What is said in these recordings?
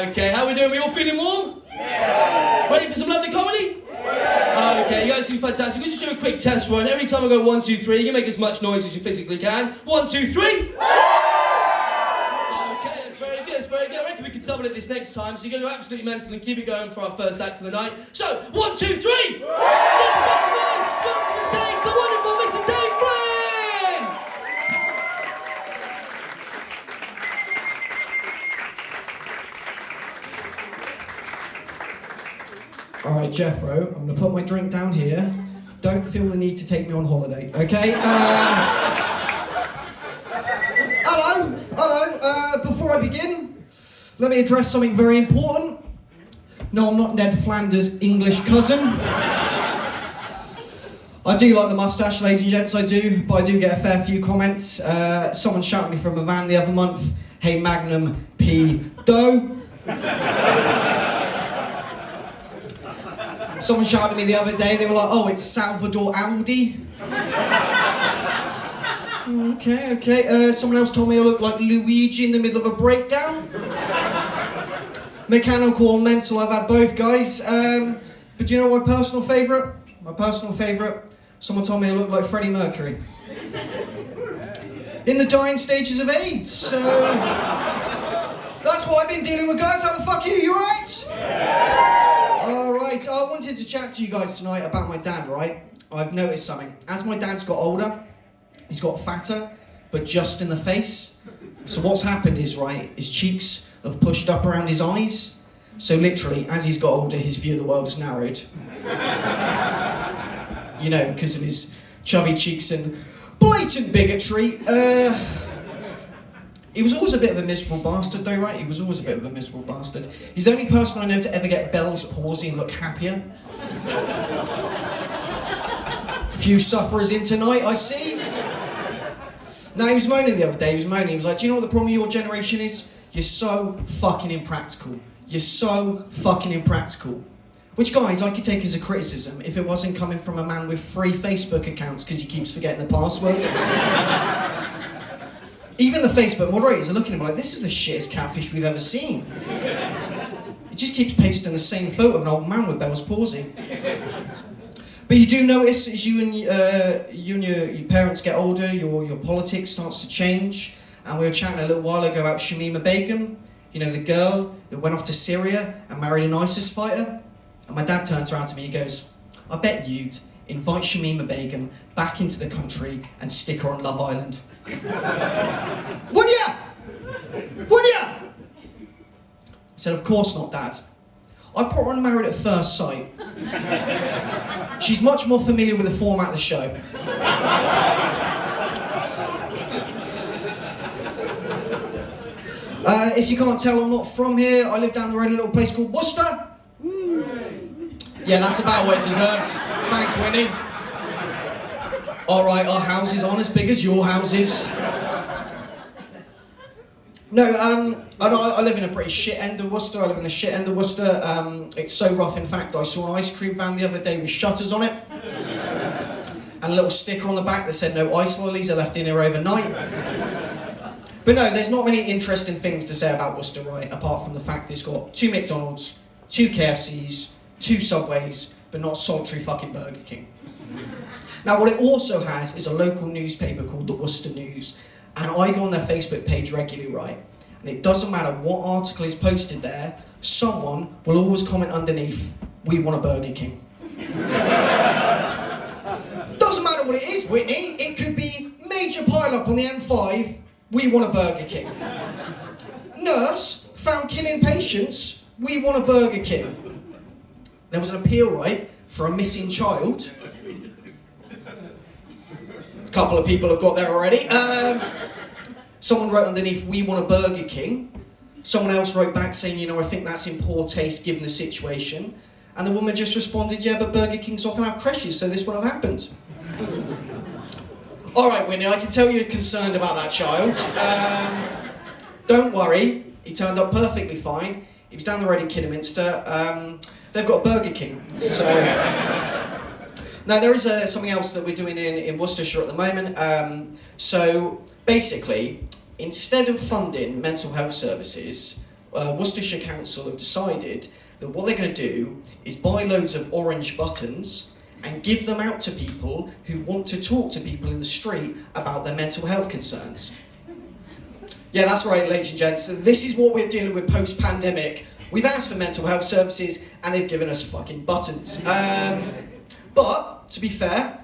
Okay, how are we doing? We all feeling warm? Yeah. Ready for some lovely comedy? Yeah. Okay, you guys seem fantastic. We'll just do a quick test run. Every time I go 1, 2, 3, you can make as much noise as you physically can. 1, 2, 3. Okay, that's very good, that's very good. I reckon we can double it this next time, so you're going to go absolutely mental and keep it going for our first act of the night. So, 1, 2, 3! Let's make some noise! Welcome to the stage, the wonderful Mr. Dave Flynn! Alright, Jeffro, I'm going to put my drink down here. Don't feel the need to take me on holiday, okay? Hello. Before I begin, let me address something very important. No, I'm not Ned Flanders' English cousin. I do like the moustache, ladies and gents, I do, but I do get a fair few comments. Someone shouted at me from a van the other month, "Hey Magnum P. Doe." Someone shouted at me the other day, they were like, "Oh, it's Salvador Aldi." Okay. Someone else told me I look like Luigi in the middle of a breakdown. Mechanical or mental, I've had both, guys. But do you know my personal favourite? My personal favourite? Someone told me I look like Freddie Mercury. In the dying stages of AIDS, so... That's what I've been dealing with, guys. How the fuck are you? You alright? Alright, I wanted to chat to you guys tonight about my dad, right? I've noticed something. As my dad's got older, he's got fatter, but just in the face. So what's happened is, right, his cheeks have pushed up around his eyes. So literally, as he's got older, his view of the world has narrowed. You know, because of his chubby cheeks and blatant bigotry. He was always a bit of a miserable bastard though, right? He was always a bit of a miserable bastard. He's the only person I know to ever get Bell's palsy and look happier. Few sufferers in tonight, I see. Now, he was moaning the other day, he was like, "Do you know what the problem with your generation is? You're so fucking impractical. You're so fucking impractical." Which, guys, I could take as a criticism if it wasn't coming from a man with 3 Facebook accounts because he keeps forgetting the password. Even the Facebook moderators are looking at him like, "This is the shittest catfish we've ever seen." He just keeps pasting the same photo of an old man with Bell's palsy. But you do notice as you and your parents get older, your politics starts to change. And we were chatting a little while ago about Shamima Begum, you know, the girl that went off to Syria and married an ISIS fighter. And my dad turns around to me, he goes, "I bet you'd invite Shamima Begum back into the country and stick her on Love Island." Would ya? Would ya? I said, "Of course not, Dad. I put her on Married at First Sight. She's much more familiar with the format of the show." If you can't tell, I'm not from here. I live down the road in a little place called Worcester. Yeah, that's about what it deserves. Thanks, Whitney. Alright, our houses aren't as big as your houses. No, I live in a pretty shit end of Worcester. I live in the shit end of Worcester. It's so rough, in fact, I saw an ice cream van the other day with shutters on it. And a little sticker on the back that said, "No ice lollies are left in here overnight." But no, there's not many interesting things to say about Worcester, right? Apart from the fact it's got 2 McDonald's, 2 KFCs, 2 Subways, but not solitary fucking Burger King. Now, what it also has is a local newspaper called the Worcester News. And I go on their Facebook page regularly, right? And it doesn't matter what article is posted there, someone will always comment underneath, "We want a Burger King." Doesn't matter what it is, Whitney. It could be major pile-up on the M5, "We want a Burger King." Nurse found killing patients, "We want a Burger King." There was an appeal, right, for a missing child. A couple of people have got there already. Someone wrote underneath, "We want a Burger King." Someone else wrote back saying, "You know, I think that's in poor taste given the situation." And the woman just responded, "Yeah, but Burger Kings often have crashes, so this would have happened." Alright, Whitney, I can tell you're concerned about that child. Don't worry, he turned up perfectly fine. He was down the road in Kidderminster. They've got a Burger King, so... Now, there is something else that we're doing in Worcestershire at the moment. So, basically, instead of funding mental health services, Worcestershire Council have decided that what they're going to do is buy loads of orange buttons and give them out to people who want to talk to people in the street about their mental health concerns. Yeah, that's right, ladies and gents. This is what we're dealing with post-pandemic. We've asked for mental health services and they've given us fucking buttons. But, to be fair,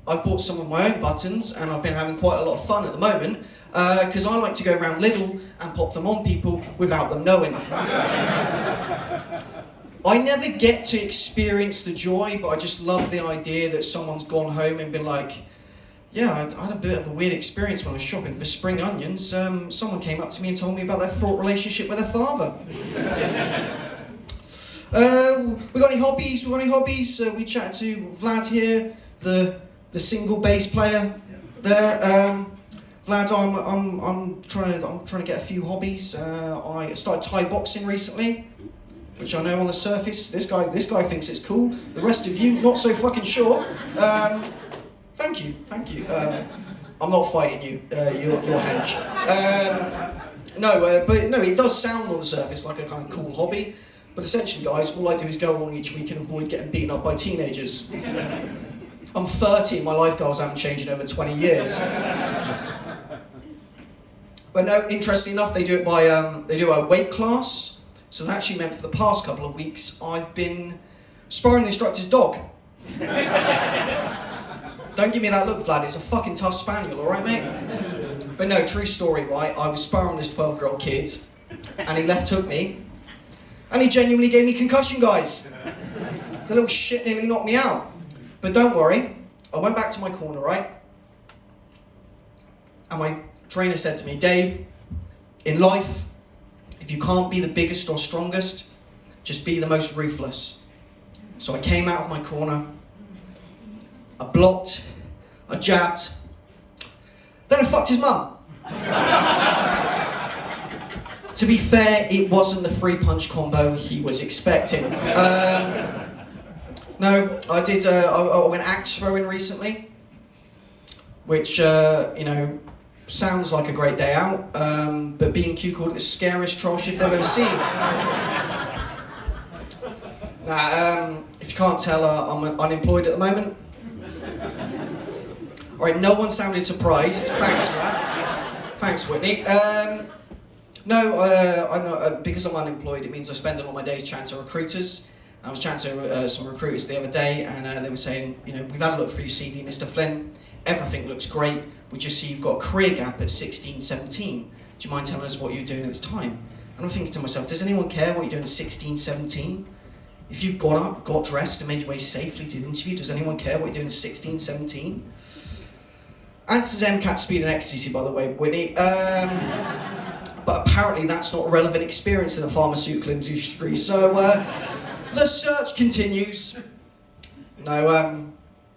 I've bought some of my own buttons and I've been having quite a lot of fun at the moment because I like to go around Lidl and pop them on people without them knowing. I never get to experience the joy, but I just love the idea that someone's gone home and been like, yeah, I had a bit of a weird experience when I was shopping for spring onions. Someone came up to me and told me about their fraught relationship with their father. We got any hobbies? We chatted to Vlad here, the single bass player there. Vlad, I'm trying to get a few hobbies. I started Thai boxing recently, which I know on the surface this guy thinks it's cool. The rest of you, not so fucking sure. Thank you. I'm not fighting you. You're hench. But it does sound on the surface like a kind of cool hobby. But essentially, guys, all I do is go along each week and avoid getting beaten up by teenagers. I'm 30 and my life goals haven't changed in over 20 years. But no, interestingly enough, they do it by they do a weight class. So it's actually meant for the past couple of weeks, I've been sparring the instructor's dog. Don't give me that look, Vlad. It's a fucking tough spaniel, all right, mate? But no, true story, right? I was sparring this 12-year-old kid, and he left hooked me, and he genuinely gave me concussion, guys. The little shit nearly knocked me out. But don't worry, I went back to my corner, right? And my trainer said to me, Dave, in life, if you can't be the biggest or strongest, just be the most ruthless. So I came out of my corner, I blocked, I jabbed, then I fucked his mum. To be fair, it wasn't the 3-punch combo he was expecting. No, I did. I went axe throwing recently, which sounds like a great day out. But B&Q called it the scariest troll shift they've ever seen. If you can't tell, I'm unemployed at the moment. All right, no one sounded surprised. Thanks for that. Thanks, Whitney. Because I'm unemployed, it means I spend a lot of my days chatting to recruiters. I was chatting to some recruiters the other day, and they were saying, we've had a look through your CV, Mr. Flynn. Everything looks great. We just see you've got a career gap at 16, 17. Do you mind telling us what you're doing at this time? And I'm thinking to myself, does anyone care what you're doing at 16, 17? If you've got up, got dressed, and made your way safely to the interview, does anyone care what you're doing at 16, 17? Answers MCAT, speed and ecstasy, by the way, Whitney. But apparently that's not a relevant experience in the pharmaceutical industry, so the search continues. No,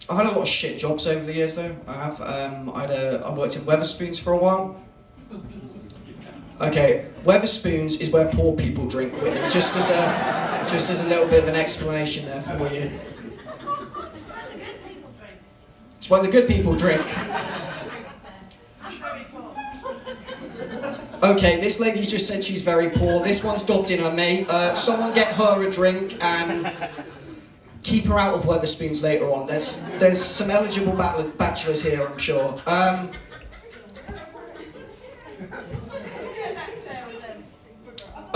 I've had a lot of shit jobs over the years, though. I have. I worked in Weatherspoons for a while. Okay, Weatherspoons is where poor people drink, Whitney. Just as a little bit of an explanation there for you. It's where the good people drink. Okay, this lady's just said she's very poor. This one's dobbed in her mate. Someone get her a drink and keep her out of Weatherspoons later on. There's some eligible bachelors here, I'm sure.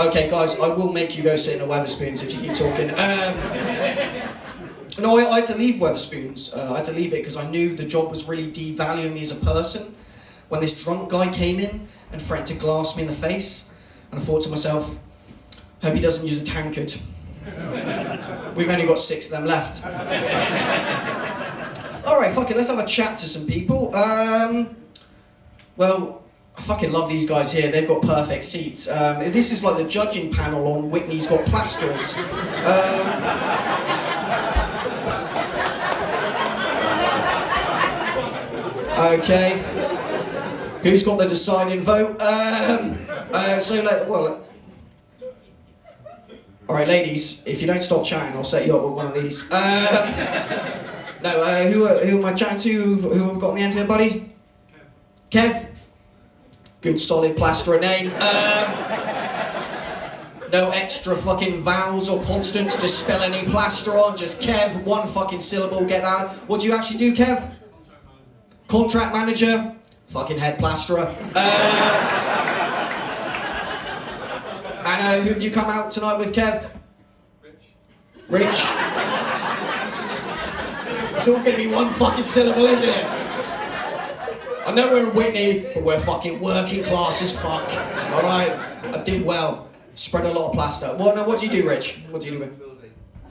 Okay, guys, I will make you go sit in a Weatherspoons if you keep talking. No, I had to leave Weatherspoons. I had to leave it because I knew the job was really devaluing me as a person. When this drunk guy came in and threatened to glass me in the face, and I thought to myself, hope he doesn't use a tankard. We've only got 6 of them left. Alright, fuck it, let's have a chat to some people. Well, I fucking love these guys here, they've got perfect seats. This is like the judging panel on Whitney's Got Plasterers. Okay. Who's got the deciding vote? Alright, ladies, if you don't stop chatting, I'll set you up with one of these. Who am I chatting to? Who have got on the end here, buddy? Kev? Good solid plasterer name. No extra fucking vowels or consonants to spell any plaster on. Just Kev, one fucking syllable, get that. What do you actually do, Kev? Contract manager. Fucking head plasterer. And who have you come out tonight with, Kev? Rich. It's all gonna be one fucking syllable, isn't it? I know we're in Whitney, but we're fucking working class as fuck. Alright? I did well. Spread a lot of plaster. What do you do, Rich? What do you do?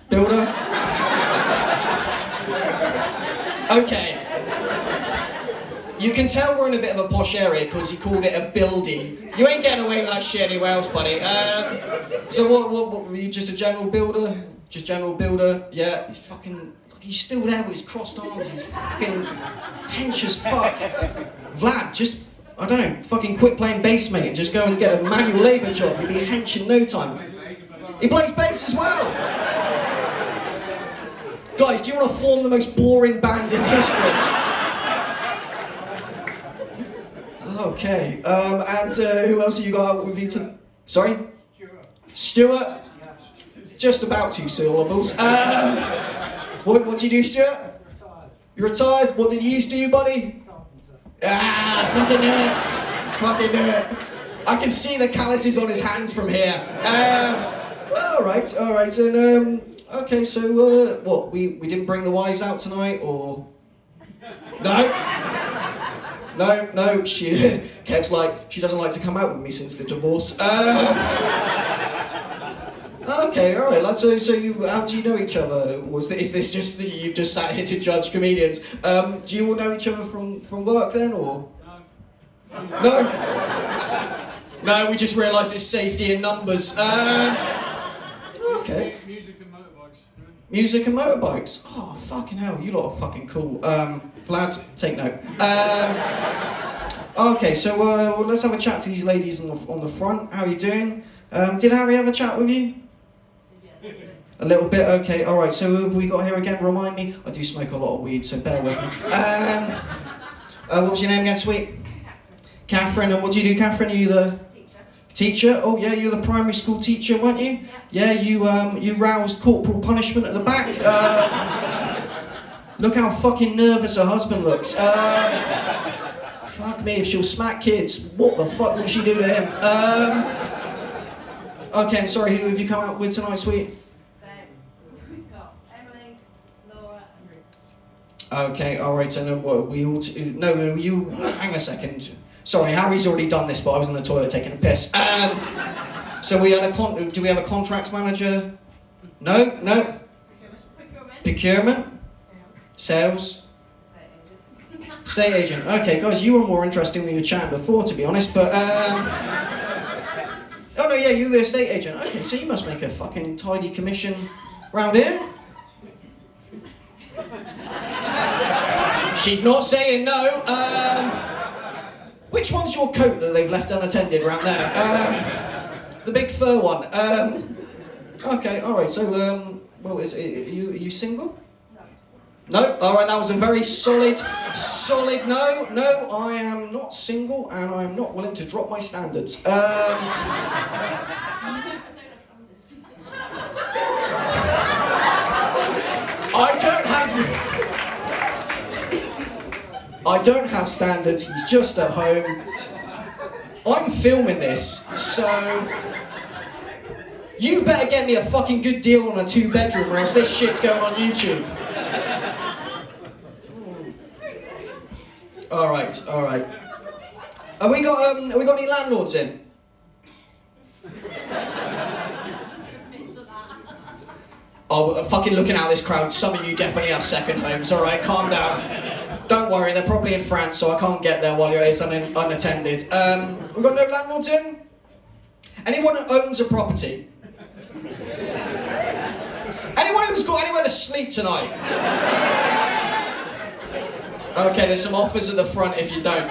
Builder? Okay. You can tell we're in a bit of a posh area because he called it a buildie. You ain't getting away with that shit anywhere else, buddy. So what were you, just a general builder? Just general builder? Yeah, he's still there with his crossed arms, he's fucking hench as fuck. Vlad, just, I don't know, fucking quit playing bass, mate, and just go and get a manual labour job. You'd be a hench in no time. He plays bass as well! Guys, do you want to form the most boring band in history? Okay, and who else have you got out with you to... Sorry? Stuart? Just about 2 syllables. What do you do, Stuart? You're retired? What did you used to do, buddy? Fucking knew it. Fucking knew it. I can see the calluses on his hands from here. Alright, and okay, so what, we didn't bring the wives out tonight, or... No, Kev's like, she doesn't like to come out with me since the divorce. Okay, alright, lads, so you, how do you know each other? Is this just that you've just sat here to judge comedians? Do you all know each other from work then, or? No? No, we just realised it's safety in numbers. Okay. Music and motorbikes. Music and motorbikes? Oh, fucking hell, you lot are fucking cool. Vlad, take note. Okay, so let's have a chat to these ladies on the front. How are you doing? Did Harry have a chat with you? A little bit, okay, alright, so who have we got here again? Remind me. I do smoke a lot of weed, so bear with me. What was your name again, sweet? Catherine, and what do you do, Catherine? Are you the... Teacher? Oh yeah, you're the primary school teacher, weren't you? Yeah, you roused corporal punishment at the back. Look how fucking nervous her husband looks. Fuck me, if she'll smack kids, what the fuck will she do to him? Okay, sorry, who have you come out with tonight, sweet? We've got Emily, Laura, and Ruth. Okay, alright, so what, we all... no, you... Hang a second. Sorry, Harry's already done this, but I was in the toilet taking a piss. So we had do we have a contracts manager? No? Procurement? Sales? Estate agent. Okay, guys, you were more interesting when you were chatting before, to be honest, but... Oh no, yeah, you're the estate agent. Okay, so you must make a fucking tidy commission round here. She's not saying no. Which one's your coat that they've left unattended around there? The big fur one. Okay, alright, so, well, are you single? No? Alright, that was a very solid no. No, I am not single and I am not willing to drop my standards. I don't have standards, he's just at home. I'm filming this, so... You better get me a fucking good deal on a 2-bedroom or else this shit's going on YouTube. Alright. Have we got any landlords in? Oh, fucking looking out this crowd, some of you definitely have second homes, alright, calm down. Don't worry, they're probably in France, so I can't get there while it's unattended. We've got no landlords in? Anyone who owns a property? Anyone who's got anywhere to sleep tonight? Okay, there's some offers at the front if you don't.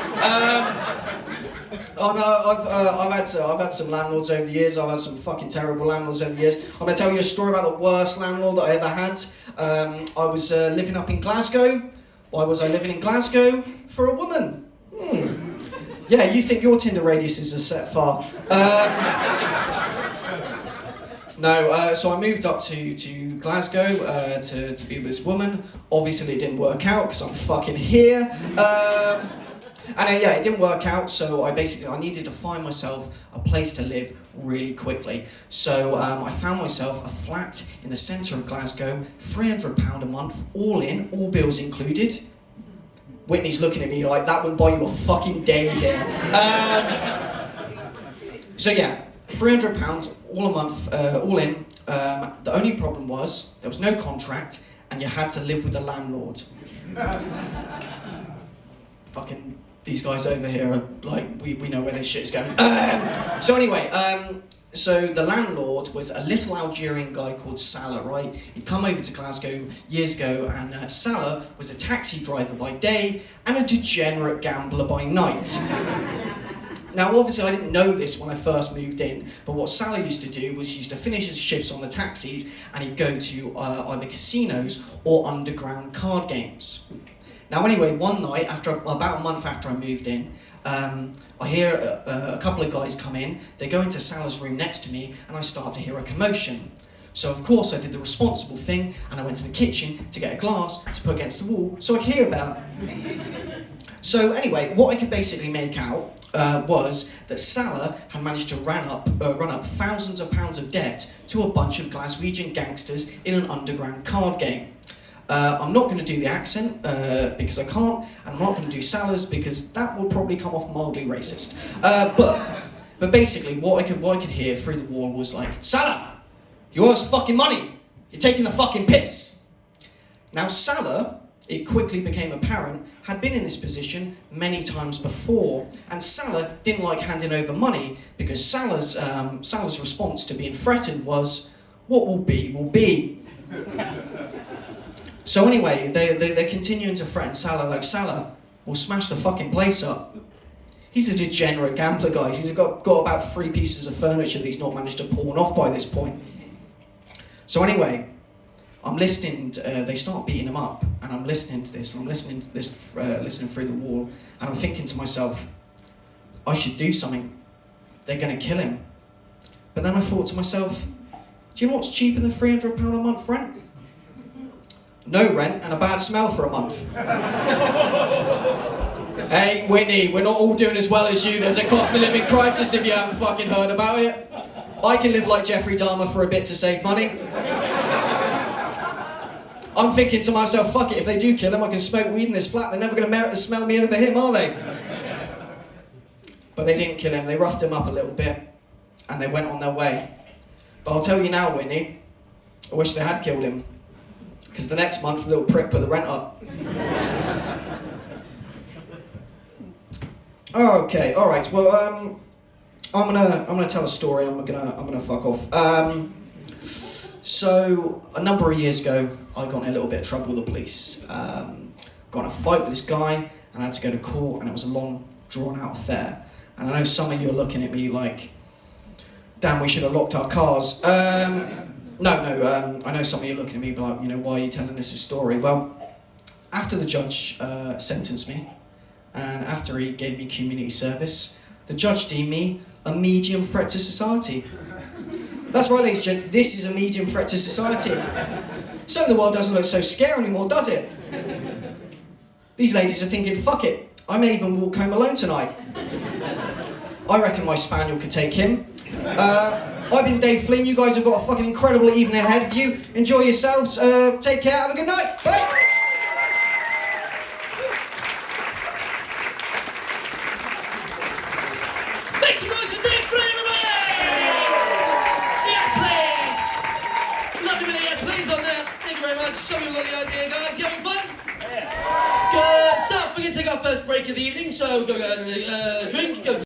Oh no, I've had some landlords over the years. I've had some fucking terrible landlords over the years. I'm gonna tell you a story about the worst landlord that I ever had. I was living up in Glasgow. Why was I living in Glasgow? For a woman. Yeah, you think your Tinder radius is a set far. No, so I moved up to Glasgow to be with this woman. Obviously, it didn't work out because I'm fucking here. And yeah, it didn't work out, so I needed to find myself a place to live really quickly. So I found myself a flat in the centre of Glasgow, £300 a month, all in, all bills included. Whitney's looking at me like, that would buy you a fucking day here. So yeah, £300 all a month, all in. The only problem was, there was no contract, and you had to live with the landlord. Fucking these guys over here are like, we know where this shit's going. So anyway, so the landlord was a little Algerian guy called Salah, right? He'd come over to Glasgow years ago, and Salah was a taxi driver by day and a degenerate gambler by night. Now, obviously, I didn't know this when I first moved in, but what Salah used to do was he used to finish his shifts on the taxis, and he'd go to either casinos or underground card games. Now, anyway, one night, about a month after I moved in, I hear a couple of guys come in. They go into Salah's room next to me, and I start to hear a commotion. So, of course, I did the responsible thing, and I went to the kitchen to get a glass to put against the wall so I could hear about it. So, anyway, what I could basically make out was that Salah had managed to run up thousands of pounds of debt to a bunch of Glaswegian gangsters in an underground card game. I'm not going to do the accent because I can't, and I'm not going to do Salah's because that will probably come off mildly racist. But basically, what I could hear through the wall was like, Salah, you owe us fucking money. You're taking the fucking piss. Now Salah, it quickly became apparent, had been in this position many times before, and Salah didn't like handing over money because Salah's response to being threatened was, "What will be, will be." So anyway, they're continuing to threaten Salah, like, Salah, we'll smash the fucking place up. He's a degenerate gambler, guys. He's got about 3 pieces of furniture that he's not managed to pawn off by this point. So anyway, I'm listening, they start beating him up, and I'm listening to this, listening through the wall, and I'm thinking to myself, I should do something. They're going to kill him. But then I thought to myself, do you know what's cheaper than £300 a month rent? No rent and a bad smell for a month. Hey, Whitney, we're not all doing as well as you. There's a cost of living crisis if you haven't fucking heard about it. I can live like Jeffrey Dahmer for a bit to save money. I'm thinking to myself, fuck it, if they do kill him, I can smoke weed in this flat. They're never going to merit to smell me over him, are they? But they didn't kill him. They roughed him up a little bit, and they went on their way. But I'll tell you now, Whitney, I wish they had killed him. Because the next month, the little prick put the rent up. Okay, all right. Well, I'm gonna tell a story. I'm gonna fuck off. So a number of years ago, I got in a little bit of trouble with the police. Got in a fight with this guy, and I had to go to court, and it was a long, drawn-out affair. And I know some of you are looking at me like, damn, we should have locked our cars. No, I know some of you are looking at me like, you know, why are you telling this story? Well, after the judge sentenced me, and after he gave me community service, the judge deemed me a medium threat to society. That's right, ladies and gents, this is a medium threat to society. Some of the world doesn't look so scary anymore, does it? These ladies are thinking, fuck it, I may even walk home alone tonight. I reckon my spaniel could take him. I've been Dave Flynn, you guys have got a fucking incredible evening ahead of you. Enjoy yourselves, take care, have a good night, bye! Make some noise for Dave Flynn, everybody! Yes, please! Lovely little yes, please on there. Thank you very much. Some of you got the idea, guys. You having fun? Yeah. Good stuff. We're going to take our first break of the evening, so go get a drink, go